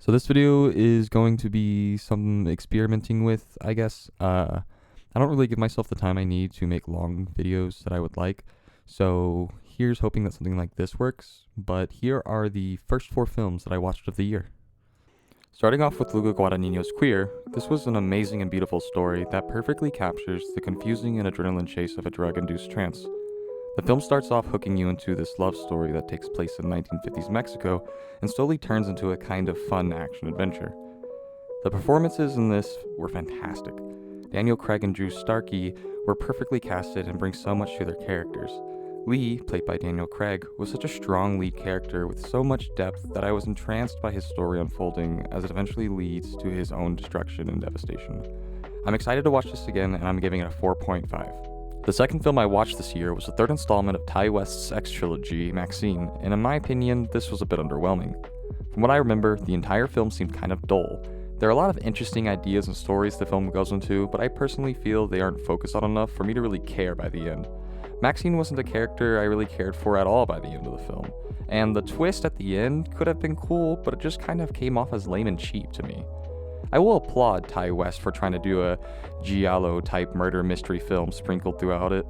So this video is going to be some experimenting with, I guess. I don't really give myself the time I need to make long videos that I would like. So here's hoping that something like this works. But here are the first 4 films that I watched of the year. Starting off with Luca Guadagnino's Queer, this was an amazing and beautiful story that perfectly captures the confusing and adrenaline chase of a drug-induced trance. The film starts off hooking you into this love story that takes place in 1950s Mexico and slowly turns into a kind of fun action-adventure. The performances in this were fantastic. Daniel Craig and Drew Starkey were perfectly casted and bring so much to their characters. Lee, played by Daniel Craig, was such a strong lead character with so much depth that I was entranced by his story unfolding as it eventually leads to his own destruction and devastation. I'm excited to watch this again, and I'm giving it a 4.5. The second film I watched this year was the third installment of Ti West's X trilogy, Maxine, and in my opinion, this was a bit underwhelming. From what I remember, the entire film seemed kind of dull. There are a lot of interesting ideas and stories the film goes into, but I personally feel they aren't focused on enough for me to really care by the end. Maxine wasn't a character I really cared for at all by the end of the film, and the twist at the end could have been cool, but it just kind of came off as lame and cheap to me. I will applaud Ti West for trying to do a giallo-type murder mystery film sprinkled throughout it.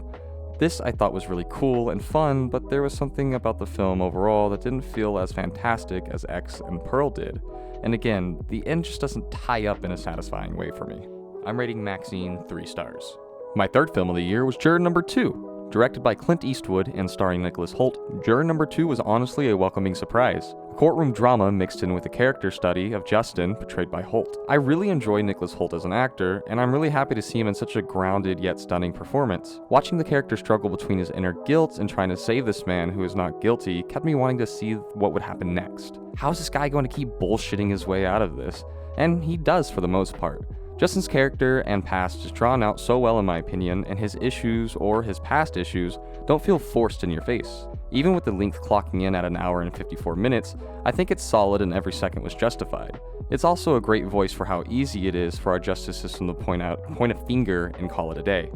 This I thought was really cool and fun, but there was something about the film overall that didn't feel as fantastic as X and Pearl did. And again, the end just doesn't tie up in a satisfying way for me. I'm rating Maxine 3 stars. My third film of the year was Juror Number 2. Directed by Clint Eastwood and starring Nicholas Hoult, Juror Number 2 was honestly a welcoming surprise. A courtroom drama mixed in with a character study of Justin, portrayed by Hoult. I really enjoy Nicholas Hoult as an actor, and I'm really happy to see him in such a grounded yet stunning performance. Watching the character struggle between his inner guilt and trying to save this man who is not guilty kept me wanting to see what would happen next. How is this guy going to keep bullshitting his way out of this? And he does for the most part. Justin's character and past is drawn out so well in my opinion, and his issues, or his past issues, don't feel forced in your face. Even with the length clocking in at an hour and 54 minutes, I think it's solid and every second was justified. It's also a great voice for how easy it is for our justice system to point a finger and call it a day.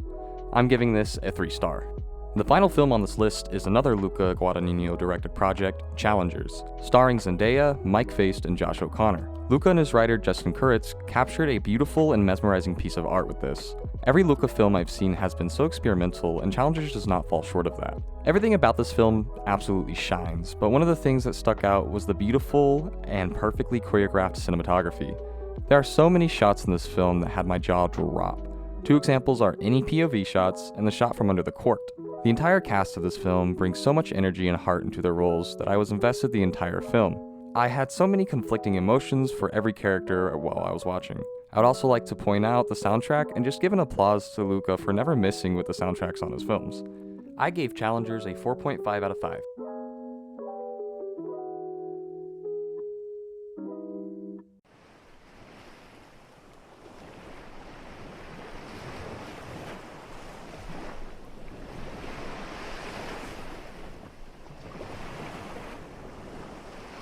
I'm giving this a 3 star. The final film on this list is another Luca Guadagnino directed project, Challengers, starring Zendaya, Mike Faist, and Josh O'Connor. Luca and his writer Justin Kuritz captured a beautiful and mesmerizing piece of art with this. Every Luca film I've seen has been so experimental, and Challengers does not fall short of that. Everything about this film absolutely shines, but one of the things that stuck out was the beautiful and perfectly choreographed cinematography. There are so many shots in this film that had my jaw drop. 2 examples are any POV shots and the shot from under the court. The entire cast of this film brings so much energy and heart into their roles that I was invested the entire film. I had so many conflicting emotions for every character while I was watching. I would also like to point out the soundtrack and just give an applause to Luca for never missing with the soundtracks on his films. I gave Challengers a 4.5 out of 5.